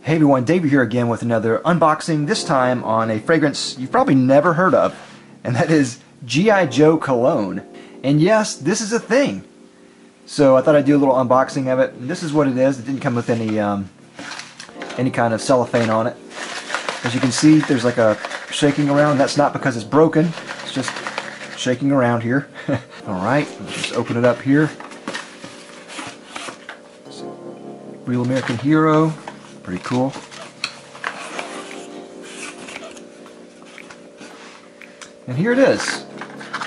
Hey everyone, Dave here again with another unboxing, this time on a fragrance you've probably never heard of, and that is Joe Cologne. And yes, this is a thing. So I thought I'd do a little unboxing of it. And this is what it is. It didn't come with any kind of cellophane on it. As you can see, there's like a shaking around. That's not because it's broken. It's just shaking around here. Alright, let's just open it up here. Real American Hero. Pretty cool. And here it is.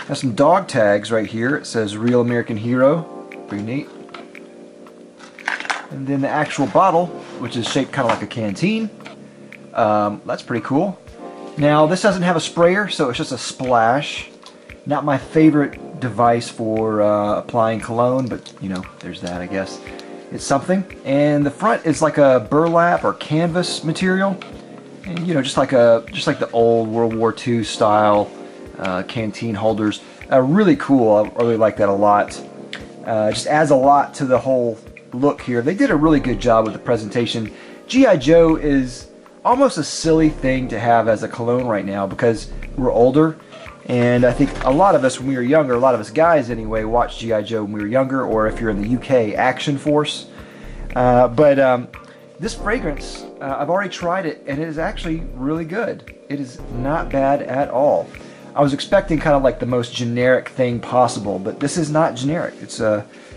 Has some dog tags right here. It says Real American Hero. Pretty neat. And then the actual bottle, which is shaped kind of like a canteen. That's pretty cool. Now this doesn't have a sprayer, so it's just a splash. Not my favorite device for applying cologne, but you know, there's that, I guess. It's something. And the front is like a burlap or canvas material, and you know, just like the old World War II style canteen holders. Really cool. I really like that a lot. Just adds a lot to the whole look here. They did a really good job with the presentation. G.I. Joe is almost a silly thing to have as a cologne right now because we're older. And I think a lot of us when we were younger, a lot of us guys anyway, watched G.I. Joe when we were younger, or if you're in the UK, Action Force. But this fragrance, I've already tried it, and it is actually really good. It is not bad at all. I was expecting kind of like the most generic thing possible, but this is not generic. It's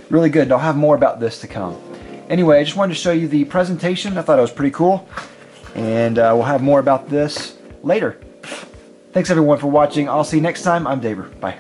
really good, and I'll have more about this to come. Anyway, I just wanted to show you the presentation. I thought it was pretty cool, and we'll have more about this later. Thanks everyone for watching. I'll see you next time. I'm Daver. Bye.